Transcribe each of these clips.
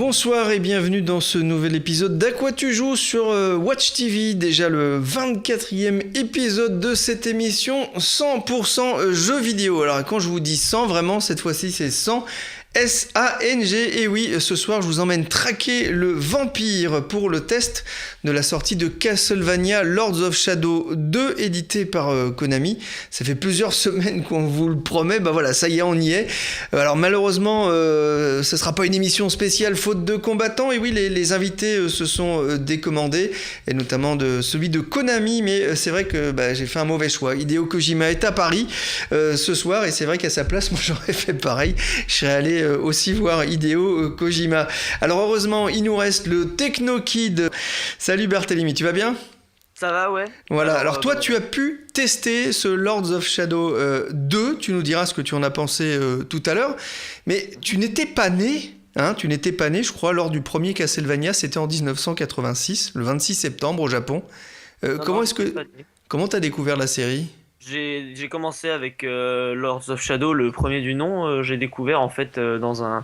Bonsoir et bienvenue dans ce nouvel épisode d'À quoi tu joues sur Watch TV, déjà le 24e épisode de cette émission 100% jeux vidéo. Alors quand je vous dis 100, vraiment cette fois-ci c'est 100 S-A-N-G, et oui, ce soir je vous emmène traquer le vampire pour le test de la sortie de Castlevania Lords of Shadow 2, édité par Konami. Ça fait plusieurs semaines qu'on vous le promet, bah voilà, ça y est, on y est. Alors malheureusement, ce sera pas une émission spéciale faute de combattants, et oui, les invités se sont décommandés, et notamment de celui de Konami, mais c'est vrai que j'ai fait un mauvais choix. Hideo Kojima est à Paris ce soir, et c'est vrai qu'à sa place, moi j'aurais fait pareil, je serais allé aussi voir Hideo Kojima. Alors heureusement, il nous reste le Techno Kid. Salut Barthélemy, tu vas bien ? Ça va, ouais. Voilà, alors toi tu as pu tester ce Lords of Shadow 2, tu nous diras ce que tu en as pensé tout à l'heure, mais tu n'étais pas né, je crois, lors du premier Castlevania, c'était en 1986, le 26 septembre au Japon. Comment t'as découvert la série ? J'ai commencé avec Lords of Shadow, le premier du nom. J'ai découvert en fait dans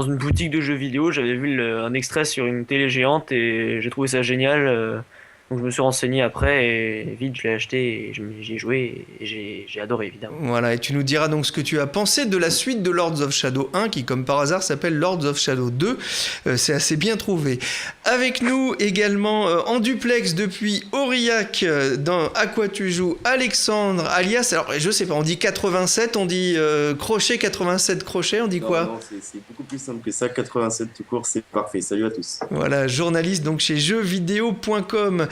une boutique de jeux vidéo. J'avais vu un extrait sur une télé géante et j'ai trouvé ça génial. Donc je me suis renseigné après et vite je l'ai acheté et j'y ai joué et j'ai adoré évidemment. Voilà, et tu nous diras donc ce que tu as pensé de la suite de Lords of Shadow 1 qui comme par hasard s'appelle Lords of Shadow 2. C'est assez bien trouvé. Avec nous également en duplex depuis Aurillac dans À quoi tu joues, Alexandre alias, alors je sais pas, on dit 87, on dit crochet 87 crochet, on dit quoi ? Non, c'est beaucoup plus simple que ça, 87 tout court, c'est parfait. Salut à tous. Voilà, journaliste donc chez jeuxvideo.com.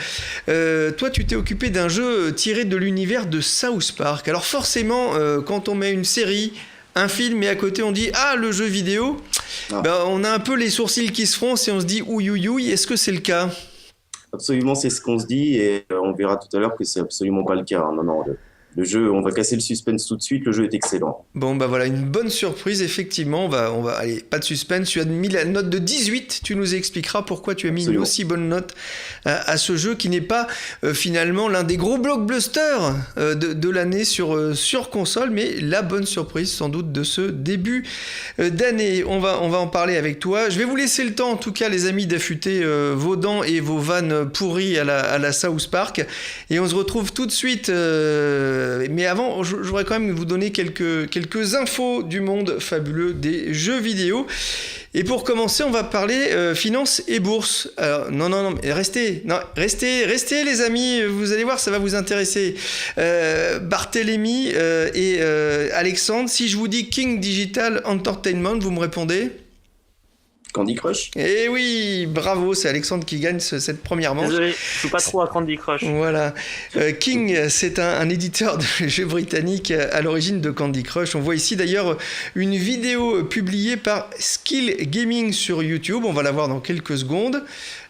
Toi, tu t'es occupé d'un jeu tiré de l'univers de South Park. Alors forcément, quand on met une série, un film, et à côté on dit « Ah, le jeu vidéo », on a un peu les sourcils qui se froncent et on se dit « Ouïe, ouïe, ouïe, est-ce que c'est le cas ?» Absolument, c'est ce qu'on se dit et on verra tout à l'heure que c'est absolument pas le cas. Non, le jeu, on va casser le suspense tout de suite, le jeu est excellent. Bon, voilà, une bonne surprise, effectivement. On va allez, pas de suspense, tu as mis la note de 18, tu nous expliqueras pourquoi tu as mis une aussi bonne note à ce jeu qui n'est pas finalement l'un des gros blockbusters de l'année sur console, mais la bonne surprise sans doute de ce début d'année. On va en parler avec toi. Je vais vous laisser le temps, en tout cas les amis, d'affûter vos dents et vos vannes pourries à la South Park, et on se retrouve tout de suite... mais avant, je voudrais quand même vous donner quelques infos du monde fabuleux des jeux vidéo. Et pour commencer, on va parler finance et bourse. Alors, non, mais restez les amis, vous allez voir, ça va vous intéresser. Barthélemy et Alexandre, si je vous dis King Digital Entertainment, vous me répondez ? Candy Crush ? Eh oui, bravo, c'est Alexandre qui gagne cette première manche. Désolé, je joue pas trop à Candy Crush. Voilà. King, c'est un éditeur de jeux britannique à l'origine de Candy Crush. On voit ici d'ailleurs une vidéo publiée par Skill Gaming sur YouTube. On va la voir dans quelques secondes.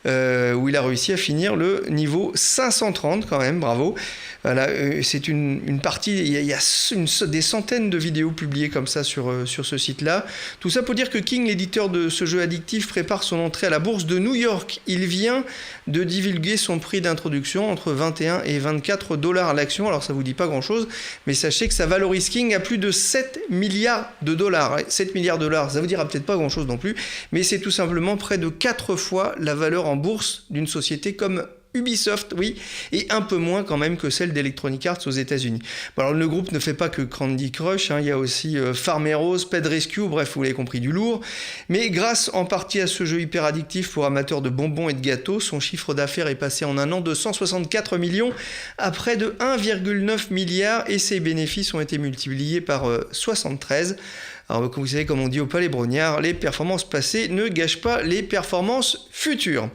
Où il a réussi à finir le niveau 530 quand même, bravo. Voilà, c'est une partie, il y a des centaines de vidéos publiées comme ça sur ce site-là. Tout ça pour dire que King, l'éditeur de ce jeu addictif, prépare son entrée à la bourse de New York. Il vient de divulguer son prix d'introduction entre 21 et 24 $ à l'action. Alors ça vous dit pas grand-chose, mais sachez que ça valorise King à plus de 7 milliards de dollars. 7 milliards de dollars, ça vous dira peut-être pas grand-chose non plus, mais c'est tout simplement près de 4 fois la valeur en bourse d'une société comme Ubisoft, oui, et un peu moins quand même que celle d'Electronic Arts aux États-Unis. Bon, alors le groupe ne fait pas que Candy Crush, il y a aussi Farmeros, Pet Rescue, bref, vous l'avez compris, du lourd. Mais grâce en partie à ce jeu hyper addictif pour amateurs de bonbons et de gâteaux, son chiffre d'affaires est passé en un an de 164 millions à près de 1,9 milliard et ses bénéfices ont été multipliés par 73. Alors, comme vous savez, comme on dit au Palais Brognard, les performances passées ne gâchent pas les performances futures.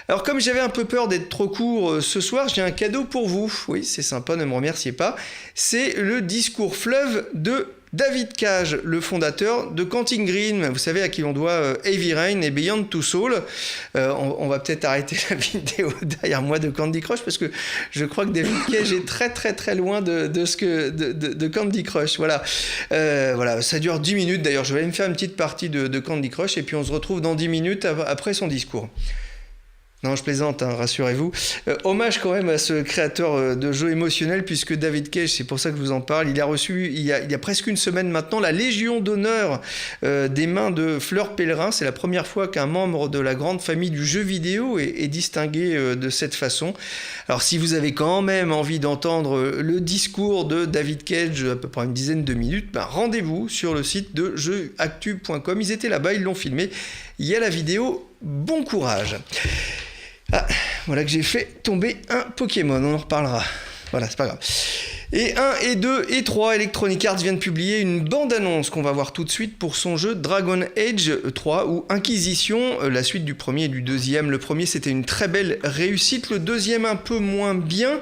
Alors comme j'avais un peu peur d'être trop court ce soir, j'ai un cadeau pour vous. Oui, c'est sympa, ne me remerciez pas. C'est le discours fleuve de David Cage, le fondateur de Quantic Dream. Vous savez à qui on doit Heavy Rain et Beyond Two Souls. On va peut-être arrêter la vidéo derrière moi de Candy Crush parce que je crois que David Cage est très très très loin de Candy Crush. Voilà, ça dure 10 minutes d'ailleurs. Je vais aller me faire une petite partie de Candy Crush et puis on se retrouve dans 10 minutes après son discours. Non, je plaisante, hein, rassurez-vous. Hommage quand même à ce créateur de jeux émotionnels, puisque David Cage, c'est pour ça que je vous en parle, il a reçu, il y a presque une semaine maintenant, la Légion d'honneur des mains de Fleur Pellerin. C'est la première fois qu'un membre de la grande famille du jeu vidéo est distingué de cette façon. Alors, si vous avez quand même envie d'entendre le discours de David Cage, à peu près une dizaine de minutes, ben, rendez-vous sur le site de jeuactu.com. Ils étaient là-bas, ils l'ont filmé. Il y a la vidéo. Bon courage. Ah, voilà que j'ai fait tomber un Pokémon, on en reparlera. Voilà, c'est pas grave. Et 1, et 2, et 3, Electronic Arts vient de publier une bande-annonce qu'on va voir tout de suite pour son jeu Dragon Age 3 ou Inquisition, la suite du premier et du deuxième. Le premier, c'était une très belle réussite, le deuxième un peu moins bien.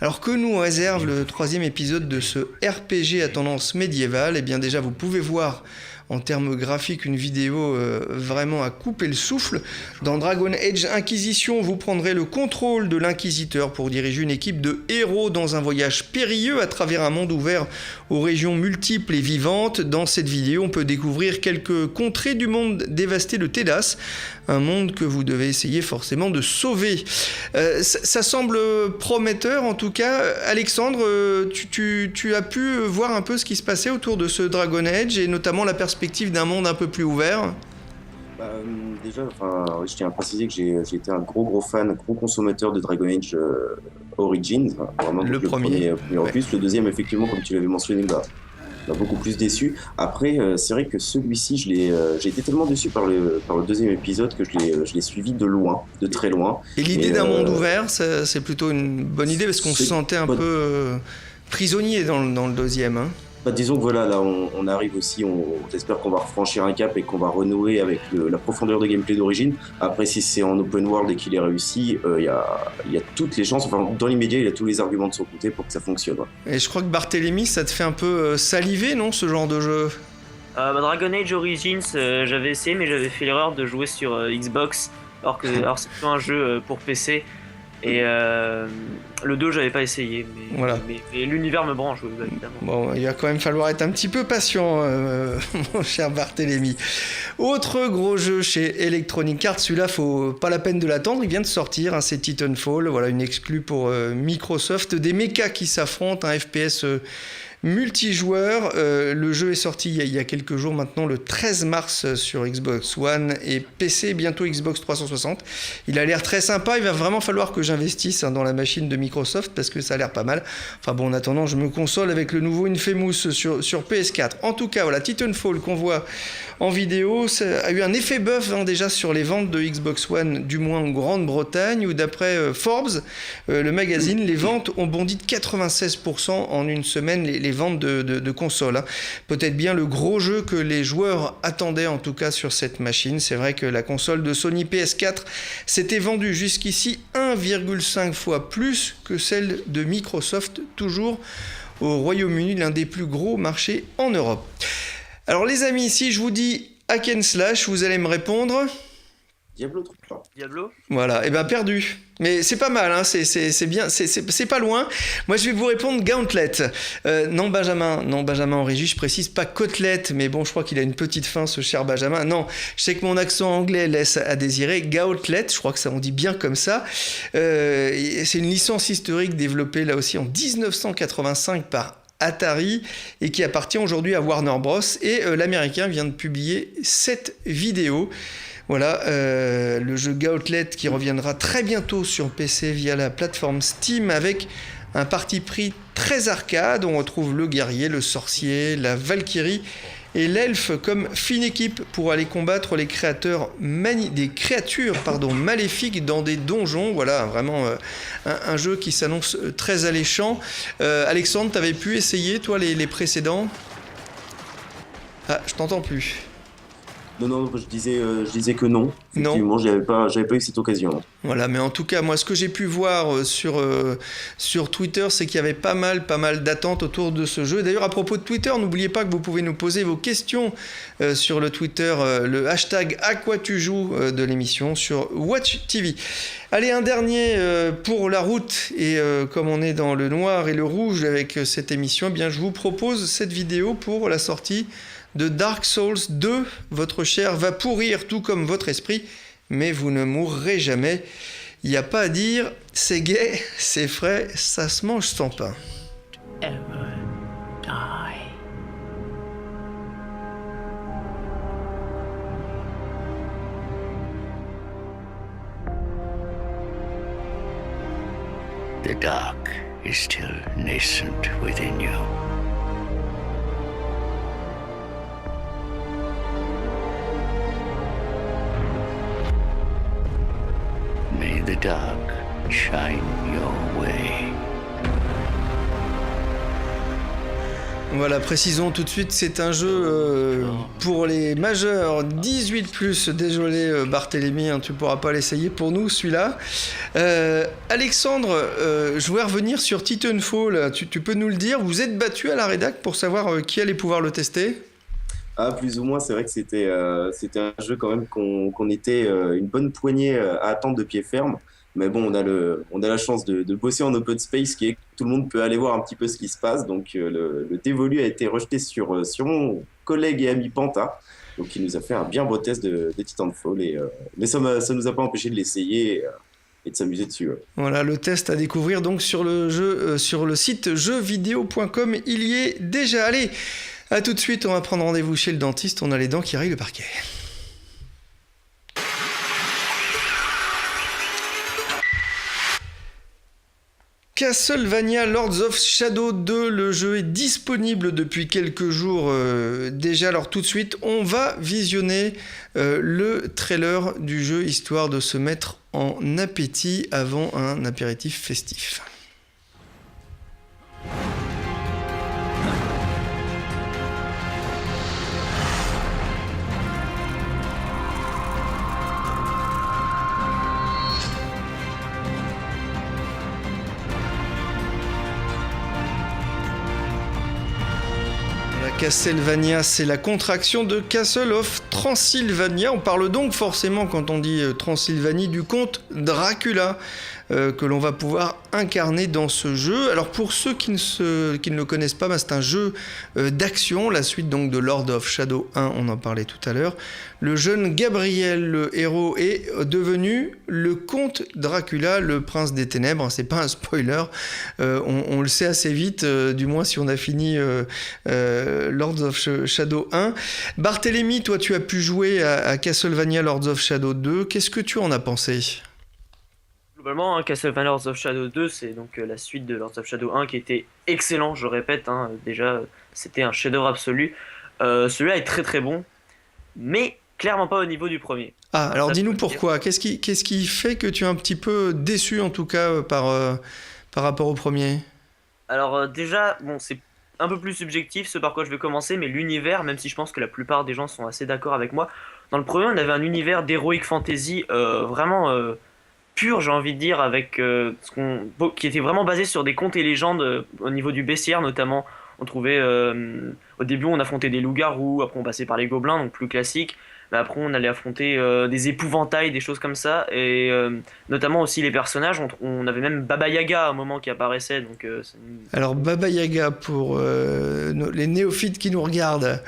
Alors que nous réserve le troisième épisode de ce RPG à tendance médiévale? Eh bien déjà, vous pouvez voir en termes graphiques une vidéo vraiment à couper le souffle. Dans Dragon Age Inquisition, vous prendrez le contrôle de l'inquisiteur pour diriger une équipe de héros dans un voyage périlleux à travers un monde ouvert aux régions multiples et vivantes. Dans cette vidéo, on peut découvrir quelques contrées du monde dévasté de Tédas, un monde que vous devez essayer forcément de sauver. Ça semble prometteur en tout cas. Alexandre, tu as pu voir un peu ce qui se passait autour de ce Dragon Age et notamment la perspective d'un monde un peu plus ouvert? Déjà, je tiens à préciser que j'ai été un gros fan, gros consommateur de Dragon Age Origins, vraiment le premier opus. Ouais. Le deuxième, effectivement, comme tu l'avais mentionné, m'a beaucoup plus déçu. Après, c'est vrai que celui-ci, j'ai été tellement déçu par le deuxième épisode que je l'ai suivi de loin, de très loin. Et l'idée d'un monde ouvert, c'est plutôt une bonne idée parce qu'on se sentait un peu prisonnier dans le deuxième. Hein. Disons que voilà, là on arrive aussi, on espère qu'on va franchir un cap et qu'on va renouer avec la profondeur de gameplay d'origine. Après, si c'est en open world et qu'il est réussi, il y a toutes les chances, enfin dans l'immédiat, il a tous les arguments de son côté pour que ça fonctionne. Et je crois que Barthélemy, ça te fait un peu saliver, non, ce genre de jeu? Dragon Age Origins, j'avais essayé, mais j'avais fait l'erreur de jouer sur Xbox, alors c'est plutôt un jeu pour PC. Et le 2, j'avais pas essayé, mais, voilà. mais l'univers me branche, évidemment. Bon, il va quand même falloir être un petit peu patient, mon cher Barthélemy. Autre gros jeu chez Electronic Arts, celui-là, faut pas la peine de l'attendre, il vient de sortir, hein, c'est Titanfall, voilà, une exclue pour Microsoft, des mechas qui s'affrontent, un FPS multijoueur. Le jeu est sorti il y a quelques jours maintenant, le 13 mars sur Xbox One et PC, bientôt Xbox 360. Il a l'air très sympa, il va vraiment falloir que j'investisse dans la machine de Microsoft parce que ça a l'air pas mal. Enfin bon, en attendant, je me console avec le nouveau Infamous sur PS4. En tout cas, voilà, Titanfall qu'on voit en vidéo, ça a eu un effet buzz déjà sur les ventes de Xbox One, du moins en Grande-Bretagne, où d'après Forbes, le magazine, les ventes ont bondi de 96% en une semaine, les ventes de consoles. Hein. Peut-être bien le gros jeu que les joueurs attendaient en tout cas sur cette machine. C'est vrai que la console de Sony PS4 s'était vendue jusqu'ici 1,5 fois plus que celle de Microsoft, toujours au Royaume-Uni, l'un des plus gros marchés en Europe. Alors les amis, si je vous dis hack and slash, vous allez me répondre Diablo 3. Diablo ? Voilà, et ben perdu. Mais c'est pas mal, hein, c'est bien, c'est pas loin. Moi je vais vous répondre Gauntlet. Non Benjamin en régie, je précise pas côtelette, mais bon, je crois qu'il a une petite fin ce cher Benjamin. Non, je sais que mon accent anglais laisse à désirer. Gauntlet, je crois que ça on dit bien comme ça. C'est une licence historique développée là aussi en 1985 par Atari et qui appartient aujourd'hui à Warner Bros. Et l'américain vient de publier 7 vidéos. Voilà, le jeu Gauntlet qui reviendra très bientôt sur PC via la plateforme Steam avec un parti pris très arcade. On retrouve le guerrier, le sorcier, la valkyrie et l'elfe comme fine équipe pour aller combattre les créatures maléfiques dans des donjons. Voilà, vraiment un jeu qui s'annonce très alléchant. Alexandre, t'avais pu essayer toi les précédents? Ah, je t'entends plus. Non, je disais que non. Effectivement, j'avais pas eu cette occasion. Voilà, mais en tout cas, moi, ce que j'ai pu voir sur Twitter, c'est qu'il y avait pas mal d'attentes autour de ce jeu. D'ailleurs, à propos de Twitter, n'oubliez pas que vous pouvez nous poser vos questions sur le Twitter, le hashtag à quoi tu joues de l'émission sur Watch TV. Allez, un dernier pour la route, et comme on est dans le noir et le rouge avec cette émission, eh bien, je vous propose cette vidéo pour la sortie de Dark Souls 2, votre chair va pourrir tout comme votre esprit, mais vous ne mourrez jamais. Il n'y a pas à dire, c'est gai, c'est frais, ça se mange sans pain. Ever die. The dark is still nascent within you. May the dark shine your way. Voilà, précisons tout de suite, c'est un jeu pour les majeurs 18+. Désolé Barthélémy, hein, tu pourras pas l'essayer pour nous celui-là. Alexandre, je voulais revenir sur Titanfall. Tu peux nous le dire, vous êtes battu à la rédac pour savoir qui allait pouvoir le tester ? Ah, plus ou moins, c'est vrai que c'était un jeu quand même qu'on était une bonne poignée à attendre de pied ferme. Mais bon, on a la chance de bosser en open space, qui est que tout le monde peut aller voir un petit peu ce qui se passe. Donc le dévolu a été rejeté sur mon collègue et ami Panta, donc il nous a fait un bien beau test de Titanfall. Mais ça nous a pas empêché de l'essayer et de s'amuser dessus. Ouais. Voilà, le test à découvrir donc sur le site jeuxvideo.com. Il y est déjà. Allez, à tout de suite, on va prendre rendez-vous chez le dentiste. On a les dents qui rayent le parquet. Castlevania Lords of Shadow 2, le jeu est disponible depuis quelques jours déjà. Alors tout de suite, on va visionner le trailer du jeu, histoire de se mettre en appétit avant un apéritif festif. Castlevania, c'est la contraction de Castle of Transylvania. On parle donc forcément, quand on dit Transylvanie, du comte Dracula, que l'on va pouvoir incarner dans ce jeu. Alors pour ceux qui ne le connaissent pas, c'est un jeu d'action, la suite donc de Lord of Shadow 1, on en parlait tout à l'heure. Le jeune Gabriel, le héros, est devenu le comte Dracula, le prince des ténèbres. C'est pas un spoiler, on le sait assez vite, du moins si on a fini Lords of Shadow 1. Barthélémy, toi tu as pu jouer à Castlevania Lords of Shadow 2, qu'est-ce que tu en as pensé ? Globalement, Castlevania Lords of Shadow 2, c'est donc la suite de Lords of Shadow 1 qui était excellent, je répète, déjà c'était un chef-d'œuvre absolu. Celui-là est très très bon, mais clairement pas au niveau du premier. Ah, alors dis-nous pourquoi, qu'est-ce qui fait que tu es un petit peu déçu en tout cas par rapport au premier ? Alors déjà, bon, c'est un peu plus subjectif ce par quoi je vais commencer, mais l'univers, même si je pense que la plupart des gens sont assez d'accord avec moi, dans le premier on avait un univers d'heroic fantasy vraiment pur, j'ai envie de dire, avec qui était vraiment basé sur des contes et légendes au niveau du bestiaire notamment. On trouvait au début on affrontait des loups-garous, après on passait par les gobelins, donc plus classique, mais après on allait affronter des épouvantails, des choses comme ça, et notamment aussi les personnages, on avait même Baba Yaga à un moment qui apparaissait, donc Alors Baba Yaga pour les néophytes qui nous regardent.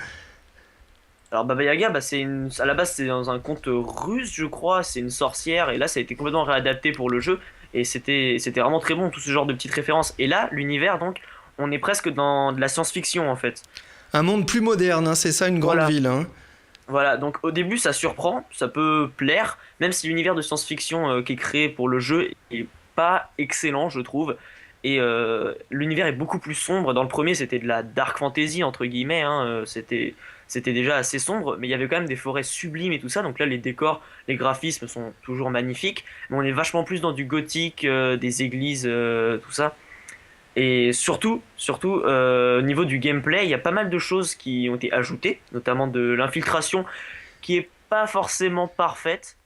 Alors Baba Yaga, à la base c'est dans un conte russe je crois, c'est une sorcière, et là ça a été complètement réadapté pour le jeu, et c'était vraiment très bon, tout ce genre de petites références. Et là l'univers, donc on est presque dans de la science-fiction en fait. Un monde plus moderne, hein, c'est ça, une grande ville. Hein. Voilà, donc au début ça surprend, ça peut plaire, même si l'univers de science-fiction qui est créé pour le jeu est pas excellent je trouve. Et l'univers est beaucoup plus sombre. Dans le premier c'était de la dark fantasy entre guillemets, c'était déjà assez sombre, mais il y avait quand même des forêts sublimes et tout ça, donc là les décors, les graphismes sont toujours magnifiques, mais on est vachement plus dans du gothique, des églises, tout ça. Et surtout au niveau du gameplay, il y a pas mal de choses qui ont été ajoutées, notamment de l'infiltration qui est pas forcément parfaite,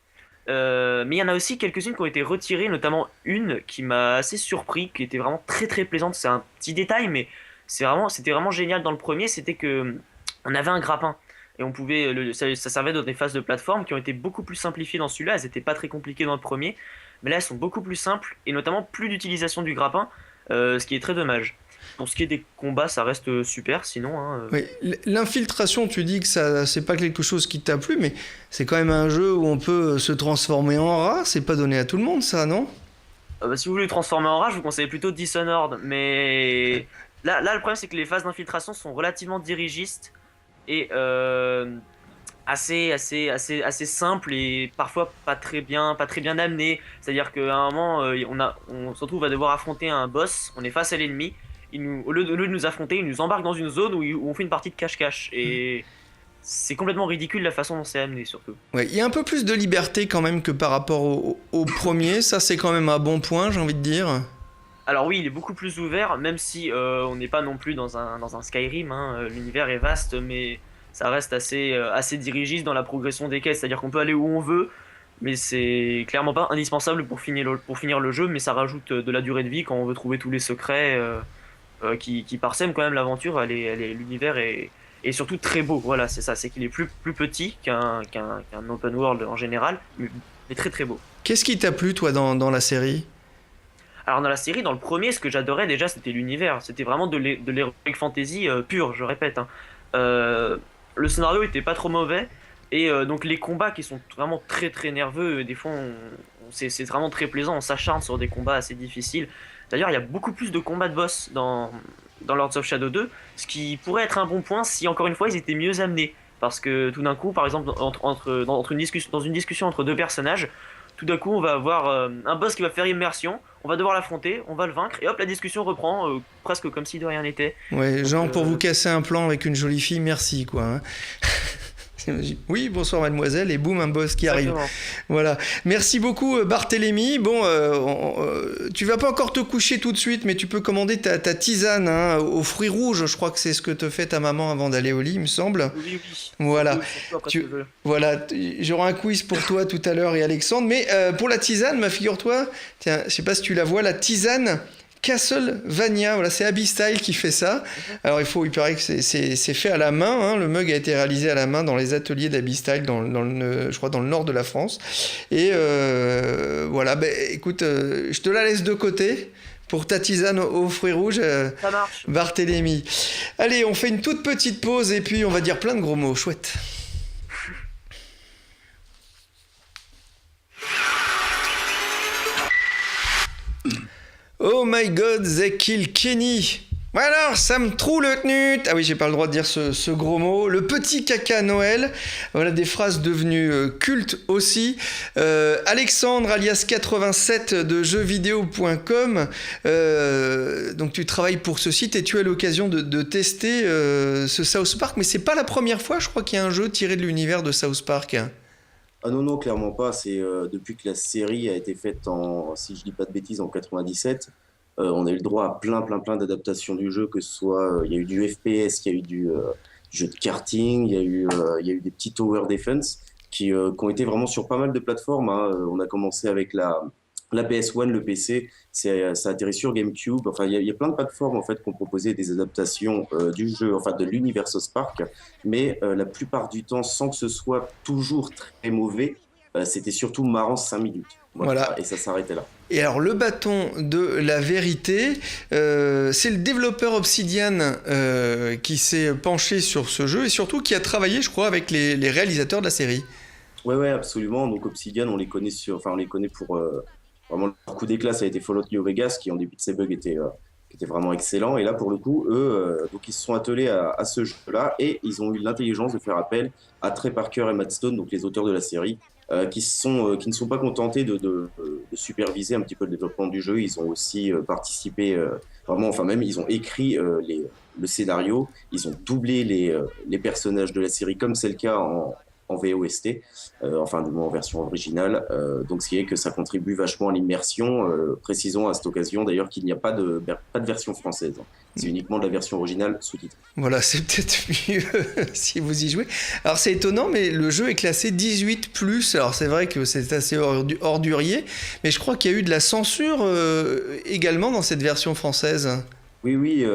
mais il y en a aussi quelques-unes qui ont été retirées, notamment une qui m'a assez surpris, qui était vraiment très très plaisante. C'est un petit détail, mais c'était vraiment génial dans le premier, c'était que on avait un grappin et on pouvait ça servait dans des phases de plateforme qui ont été beaucoup plus simplifiées dans celui-là. Elles étaient pas très compliquées dans le premier, mais là elles sont beaucoup plus simples, et notamment plus d'utilisation du grappin, ce qui est très dommage. Pour ce qui est des combats, ça reste super, sinon. Hein. Oui, l'infiltration, tu dis que ça, c'est pas quelque chose qui t'a plu, mais c'est quand même un jeu où on peut se transformer en rat. C'est pas donné à tout le monde, ça, non? Si vous voulez le transformer en rage, je vous conseille plutôt Dishonored. Mais là, le problème, c'est que les phases d'infiltration sont relativement dirigistes et assez simples et parfois pas très bien amenées. C'est-à-dire qu'à un moment, on se retrouve à devoir affronter un boss, on est face à l'ennemi. Au lieu de nous affronter, il nous embarque dans une zone où on fait une partie de cache-cache. Et c'est complètement ridicule la façon dont c'est amené, surtout. Ouais, il y a un peu plus de liberté quand même que par rapport au premier. Ça, c'est quand même un bon point, j'ai envie de dire. Alors oui, il est beaucoup plus ouvert, même si on n'est pas non plus dans un Skyrim. Hein. L'univers est vaste, mais ça reste assez dirigiste dans la progression des quêtes. C'est-à-dire qu'on peut aller où on veut, mais c'est clairement pas indispensable pour finir le jeu. Mais ça rajoute de la durée de vie quand on veut trouver tous les secrets qui parsèment quand même l'aventure. L'univers est surtout très beau. Voilà, c'est ça. C'est qu'il est plus petit qu'un open world en général, mais très très beau. Qu'est-ce qui t'a plu, toi, dans la série? Alors dans la série, dans le premier, ce que j'adorais déjà, c'était l'univers. C'était vraiment de l'heroic fantasy pur, je répète. Hein. Le scénario était pas trop mauvais, et donc les combats qui sont vraiment très très nerveux, des fois c'est vraiment très plaisant, on s'acharne sur des combats assez difficiles. D'ailleurs, il y a beaucoup plus de combats de boss dans Lords of Shadow 2, ce qui pourrait être un bon point si encore une fois ils étaient mieux amenés. Parce que tout d'un coup, par exemple, dans une discussion entre deux personnages, tout d'un coup, on va avoir un boss qui va faire immersion, on va devoir l'affronter, on va le vaincre, et hop, la discussion reprend, presque comme si de rien n'était. Ouais, Donc, genre pour vous casser un plan avec une jolie fille, merci, quoi. Hein. Oui, bonsoir mademoiselle, et boum, un boss qui arrive. Exactement. Voilà. Merci beaucoup Barthélémy. Bon, tu vas pas encore te coucher tout de suite, mais tu peux commander ta tisane hein, aux fruits rouges. Je crois que c'est ce que te fait ta maman avant d'aller au lit, il me semble. Oui. Voilà. Surtout après ce que je veux. Voilà, j'aurai un quiz pour toi tout à l'heure et Alexandre. Mais pour la tisane, figure-toi, tiens, je sais pas si tu la vois, la tisane Castlevania, voilà, c'est Abbystyle qui fait ça. Alors il paraît que c'est fait à la main, hein. Le mug a été réalisé à la main dans les ateliers d'Abbystyle, je crois dans le nord de la France. Et voilà, écoute, je te la laisse de côté pour ta tisane aux fruits rouges, Ça marche. Barthélémy. Allez, on fait une toute petite pause et puis on va dire plein de gros mots, chouette. Oh my god, they kill Kenny. Alors, ça me troue le knut. Ah oui, j'ai pas le droit de dire ce gros mot. Le petit caca Noël. Voilà des phrases devenues cultes aussi. Alexandre, alias 87 de jeuxvideo.com. Donc tu travailles pour ce site et tu as l'occasion de tester ce South Park. Mais c'est pas la première fois, je crois, qu'il y a un jeu tiré de l'univers de South Park. Ah non, clairement pas. C'est depuis que la série a été faite si je dis pas de bêtises, en 97. On a eu le droit à plein d'adaptations du jeu, que ce soit, il y a eu du FPS, il y a eu du jeu de karting, il y a eu des petits tower defense qui ont été vraiment sur pas mal de plateformes. Hein. On a commencé avec la PS1, le PC, ça a atterri sur GameCube. Enfin, il y a plein de plateformes en fait qui ont proposé des adaptations du jeu, enfin de l'univers South Park, mais la plupart du temps, sans que ce soit toujours très mauvais, c'était surtout marrant 5 minutes. Voilà. Et ça s'arrêtait là. Et alors, le bâton de la vérité, c'est le développeur Obsidian qui s'est penché sur ce jeu et surtout qui a travaillé, je crois, avec les réalisateurs de la série. Ouais, absolument. Donc Obsidian, on les connaît pour vraiment leur coup d'éclat, ça a été Fallout New Vegas, qui en début de ses bugs était vraiment excellent. Et là, pour le coup, eux, donc ils se sont attelés à ce jeu-là et ils ont eu l'intelligence de faire appel à Trey Parker et Matt Stone, donc les auteurs de la série, qui ne sont pas contentés de superviser un petit peu le développement du jeu. Ils ont aussi participé, ils ont écrit le scénario, ils ont doublé les personnages de la série, comme c'est le cas en VOST, du moins en version originale. Donc ce qui est que ça contribue vachement à l'immersion. Précisons à cette occasion d'ailleurs qu'il n'y a pas de version française. C'est uniquement de la version originale sous-titrée. Voilà, c'est peut-être mieux si vous y jouez. Alors c'est étonnant, mais le jeu est classé 18+. Alors c'est vrai que c'est assez ordurier, mais je crois qu'il y a eu de la censure également dans cette version française. Oui, oui,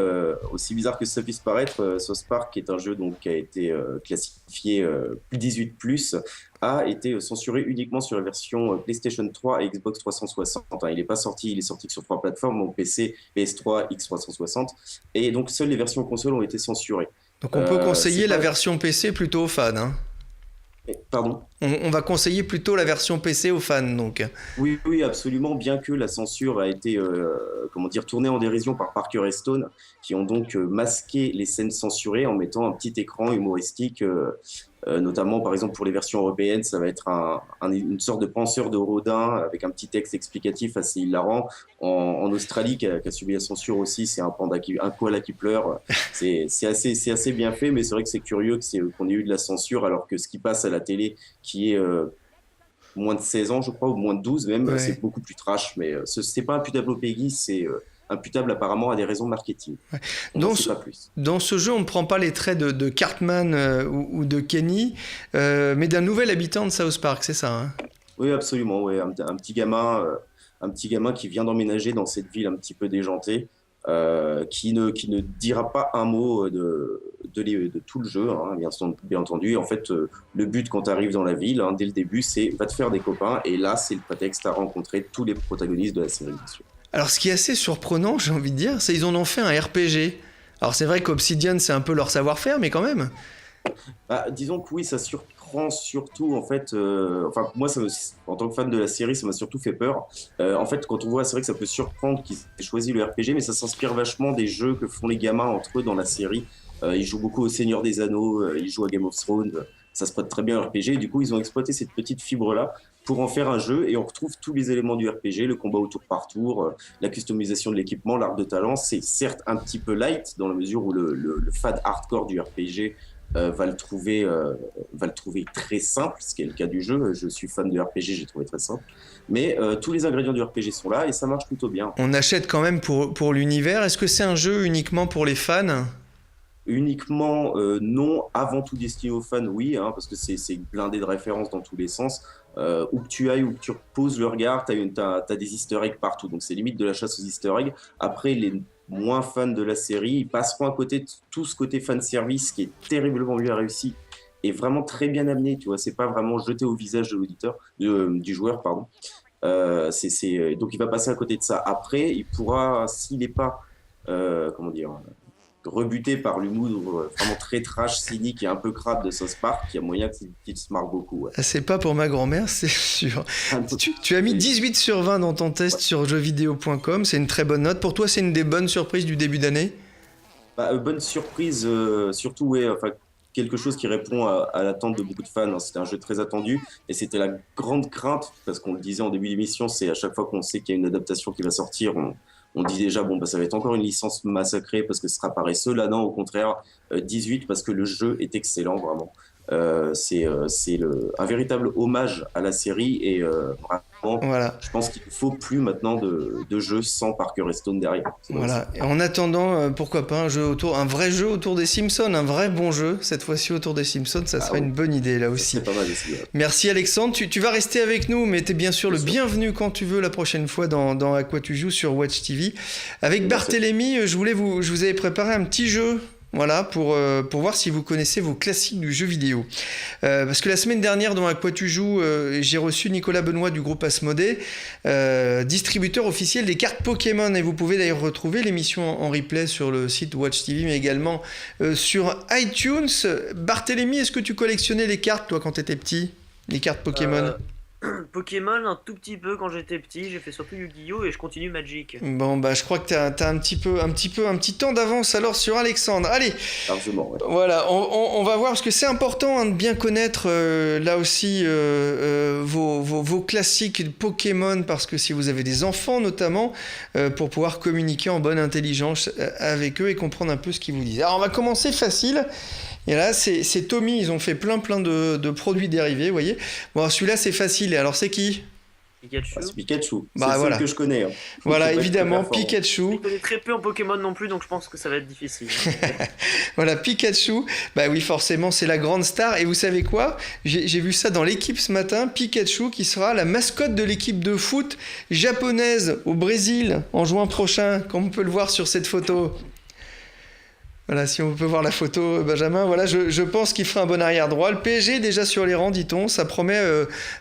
aussi bizarre que ça puisse paraître, South Park est un jeu donc, qui a été classifié plus 18+, a été censuré uniquement sur la version PlayStation 3 et Xbox 360. Hein. Il n'est pas sorti, il est sorti que sur 3 plateformes, donc PC, PS3, X360, et donc seules les versions console ont été censurées. Donc on peut conseiller C'est la pas... version PC plutôt aux fans, hein. Pardon? On va conseiller plutôt la version PC aux fans, donc. Oui, oui, absolument, bien que la censure a été comment dire, tournée en dérision par Parker et Stone, qui ont donc masqué les scènes censurées en mettant un petit écran humoristique, notamment par exemple pour les versions européennes, ça va être une sorte de penseur de Rodin avec un petit texte explicatif assez hilarant. En Australie, qui a subi la censure aussi, c'est un panda un koala qui pleure. C'est assez bien fait, mais c'est vrai que c'est curieux qu'on ait eu de la censure alors que ce qui passe à la télé, qui est moins de 16 ans, je crois, ou moins de 12 même, Ouais. c'est beaucoup plus trash. Mais c'est pas imputable au PEGI, c'est imputable apparemment à des raisons marketing. On n'en Dans sait ce, pas plus. dans ce jeu, on ne prend pas les traits de Cartman ou de Kenny, mais d'un nouvel habitant de South Park, c'est ça, hein? Oui, absolument. Ouais. Un petit gamin qui vient d'emménager dans cette ville un petit peu déjantée, qui ne dira pas un mot de tout le jeu, hein, bien entendu. En fait, le but quand tu arrives dans la ville, hein, dès le début, c'est va te faire des copains. Et là, c'est le prétexte à rencontrer tous les protagonistes de la série, bien sûr. Alors, ce qui est assez surprenant, j'ai envie de dire, c'est qu'ils en ont fait un RPG. Alors, c'est vrai qu'Obsidian, c'est un peu leur savoir-faire, mais quand même. Bah, disons que oui, ça surprend surtout, en fait, enfin, moi, en tant que fan de la série, ça m'a surtout fait peur. En fait, quand on voit, c'est vrai que ça peut surprendre qu'ils aient choisi le RPG, mais ça s'inspire vachement des jeux que font les gamins entre eux dans la série. Ils jouent beaucoup au Seigneur des Anneaux, ils jouent à Game of Thrones, ça se prête très bien au RPG, et du coup, ils ont exploité cette petite fibre-là pour en faire un jeu, et on retrouve tous les éléments du RPG, le combat au tour par tour, la customisation de l'équipement, l'arc de talent. C'est certes un petit peu light, dans la mesure où le fan hardcore du RPG va le trouver très simple, ce qui est le cas du jeu. Je suis fan du RPG, j'ai trouvé très simple. Mais tous les ingrédients du RPG sont là et ça marche plutôt bien. On achète quand même pour l'univers. Est-ce que c'est un jeu uniquement pour les fans? Uniquement, non, avant tout destiné aux fans, oui, hein, parce que c'est blindé de références dans tous les sens. Où que tu ailles, où que tu poses le regard, t'as des easter eggs partout. Donc c'est limite de la chasse aux easter eggs. Après, les moins fans de la série, ils passeront à côté de tout ce côté fan service qui est terriblement bien réussi et vraiment très bien amené. Tu vois, c'est pas vraiment jeté au visage de l'auditeur, du joueur, pardon. Donc il va passer à côté de ça. Après, il pourra, s'il n'est pas, comment dire, rebuté par l'humour vraiment très trash, cynique et un peu crade de South Park, il y a moyen qu'il se marre beaucoup. Ouais. Ah, c'est pas pour ma grand-mère, c'est sûr. Tu as mis 18 sur 20 dans ton test sur jeuxvideo.com, c'est une très bonne note. Pour toi, c'est une des bonnes surprises du début d'année? Bonne surprise, surtout, ouais, enfin, quelque chose qui répond à l'attente de beaucoup de fans. Hein. C'était un jeu très attendu et c'était la grande crainte, parce qu'on le disait en début d'émission, c'est à chaque fois qu'on sait qu'il y a une adaptation qui va sortir, on dit déjà, bon, ça va être encore une licence massacrée parce que ce sera paresseux. Là, non, au contraire, 18 parce que le jeu est excellent, vraiment. C'est un véritable hommage à la série et vraiment, Voilà. je pense qu'il ne faut plus maintenant de jeu sans Parker et Stone derrière. Voilà. Et en attendant, pourquoi pas un vrai jeu autour des Simpsons, un vrai bon jeu, cette fois-ci autour des Simpsons, ça serait une bonne idée là aussi. C'est pas mal aussi. Ouais. Merci Alexandre, tu vas rester avec nous, mais tu es bien sûr le bienvenu quand tu veux la prochaine fois dans À quoi tu joues sur Watch TV. Avec Barthélémy, je vous avais préparé un petit jeu. Voilà, pour voir si vous connaissez vos classiques du jeu vidéo. Parce que la semaine dernière, dans À quoi tu joues, j'ai reçu Nicolas Benoît du groupe Asmodée, distributeur officiel des cartes Pokémon. Et vous pouvez d'ailleurs retrouver l'émission en replay sur le site Watch TV, mais également sur iTunes. Barthélémy, est-ce que tu collectionnais les cartes, toi, quand tu étais petit? Les cartes Pokémon? Pokémon, un tout petit peu quand j'étais petit, j'ai fait surtout Yu-Gi-Oh! Et je continue Magic. Bon, bah, je crois que t'as un petit temps d'avance alors sur Alexandre. Allez, largement, ouais. Voilà, on va voir, parce que c'est important de bien connaître là aussi vos classiques Pokémon, parce que si vous avez des enfants notamment, pour pouvoir communiquer en bonne intelligence avec eux et comprendre un peu ce qu'ils vous disent. Alors, on va commencer facile. Et là, c'est Tommy, ils ont fait plein de produits dérivés, vous voyez. Bon, alors celui-là, c'est facile. Et alors, c'est qui? Pikachu. Ah, c'est Pikachu. Bah, C'est le voilà. seul que je connais. Hein. Voilà, C'est pas évidemment, très performant. Pikachu. Je connais très peu en Pokémon non plus, donc je pense que ça va être difficile. Voilà, Pikachu. Bah oui, forcément, c'est la grande star. Et vous savez quoi? J'ai vu ça dans l'équipe ce matin. Pikachu qui sera la mascotte de l'équipe de foot japonaise au Brésil en juin prochain, comme on peut le voir sur cette photo. Voilà, si on peut voir la photo, Benjamin, voilà, je pense qu'il fera un bon arrière droit. Le PSG est déjà sur les rangs, dit-on. Ça promet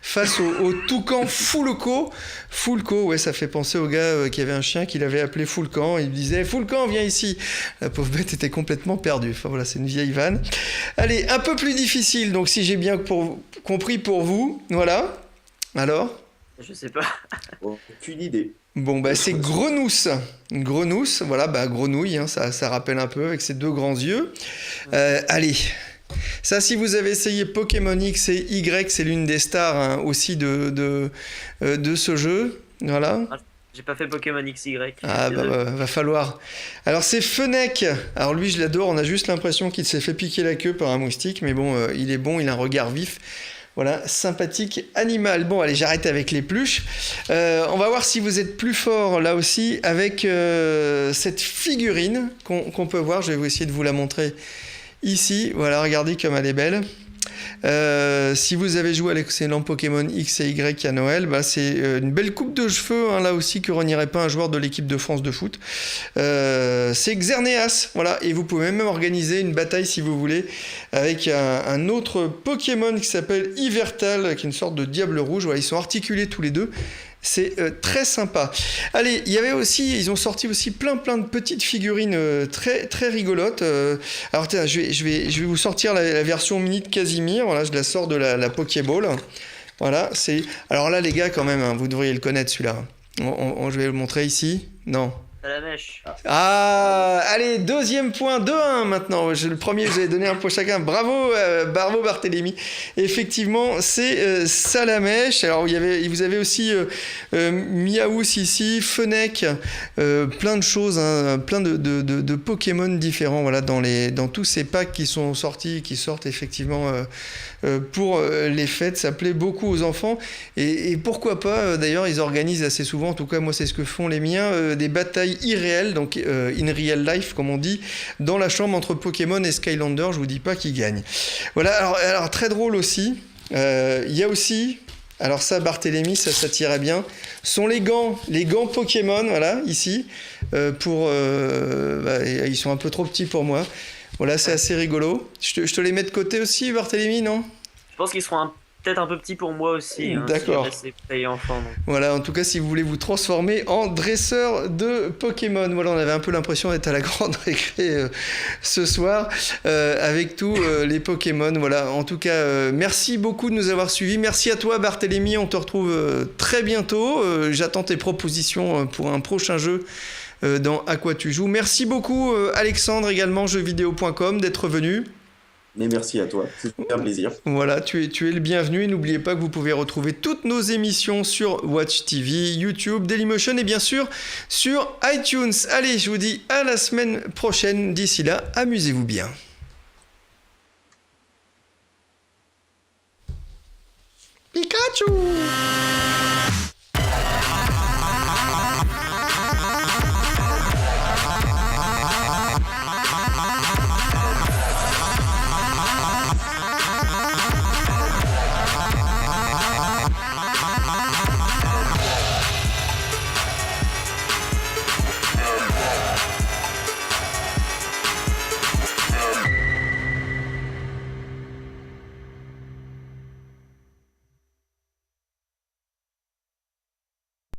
face au Toucan Foulco. Foulco, ouais, ça fait penser au gars qui avait un chien qu'il avait appelé Foulcan. Il disait Foulcan, viens ici. La pauvre bête était complètement perdue. Enfin voilà, c'est une vieille vanne. Allez, un peu plus difficile, donc si j'ai bien compris pour vous. Voilà. Alors? Je sais pas. Aucune idée. Bon, bah, c'est Grenousse. Une grenousse, voilà, bah, grenouille, hein, ça rappelle un peu avec ses deux grands yeux. Allez, ça, si vous avez essayé Pokémon X et Y, c'est l'une des stars hein, aussi de ce jeu. Voilà. J'ai pas fait Pokémon XY. Ah, bah, va falloir. Alors, c'est Fennec. Alors, lui, je l'adore. On a juste l'impression qu'il s'est fait piquer la queue par un moustique, mais bon, il est bon, il a un regard vif. Voilà, sympathique animal. Bon, allez, j'arrête avec les pluches. On va voir si vous êtes plus fort là aussi avec cette figurine qu'on peut voir. Je vais essayer de vous la montrer ici. Voilà, regardez comme elle est belle. Si vous avez joué à l'excellent Pokémon X et Y à Noël, bah c'est une belle coupe de cheveux, hein, là aussi, que renierait pas un joueur de l'équipe de France de foot. C'est Xerneas, voilà, et vous pouvez même organiser une bataille si vous voulez, avec un autre Pokémon qui s'appelle Yveltal, qui est une sorte de diable rouge. Voilà, ils sont articulés tous les deux. C'est très sympa. Allez, il y avait aussi, ils ont sorti aussi plein de petites figurines très rigolotes. Alors tiens, je vais vous sortir la version mini de Casimir. Voilà, je la sors de la Pokéball. Voilà, c'est. Alors là, les gars, quand même, hein, vous devriez le connaître celui-là. Je vais le montrer ici. Non. À la mèche. Ah, allez, deuxième point, 2-1 maintenant. Le premier, je vous ai donné un point chacun. Bravo, bravo Barthélémy. Effectivement, c'est Salamèche. Alors, vous avez aussi Miaous ici, Fennec, plein de choses, hein, plein de Pokémon différents. Voilà, dans tous ces packs qui sont sortis, qui sortent effectivement pour les fêtes. Ça plaît beaucoup aux enfants. Et pourquoi pas, d'ailleurs, ils organisent assez souvent, en tout cas, moi, c'est ce que font les miens, des batailles irréelles, donc in real life, comme on dit, dans la chambre entre Pokémon et Skylander. Je vous dis pas qui gagne. Voilà, alors très drôle aussi. Il y a aussi, alors ça, Barthélémy, ça tirait bien, sont les gants Pokémon, voilà, ici, ils sont un peu trop petits pour moi. Voilà, c'est assez rigolo. Je te les mets de côté aussi, Barthélémy, non? Je pense qu'ils seront peut-être un peu petits pour moi aussi. Hein, d'accord. Si c'est enfant, donc. Voilà, en tout cas, si vous voulez vous transformer en dresseur de Pokémon. Voilà, on avait un peu l'impression d'être à la grande récré ce soir avec tous les Pokémon. Voilà, en tout cas, merci beaucoup de nous avoir suivis. Merci à toi, Barthélémy. On te retrouve très bientôt. J'attends tes propositions pour un prochain jeu dans À quoi tu joues. Merci beaucoup, Alexandre, également, jeuxvideo.com, d'être venu. Mais merci à toi, c'est un plaisir. Voilà, tu es le bienvenu et n'oubliez pas que vous pouvez retrouver toutes nos émissions sur Watch TV, YouTube, Dailymotion et bien sûr sur iTunes. Allez, je vous dis à la semaine prochaine. D'ici là, amusez-vous bien. Pikachu!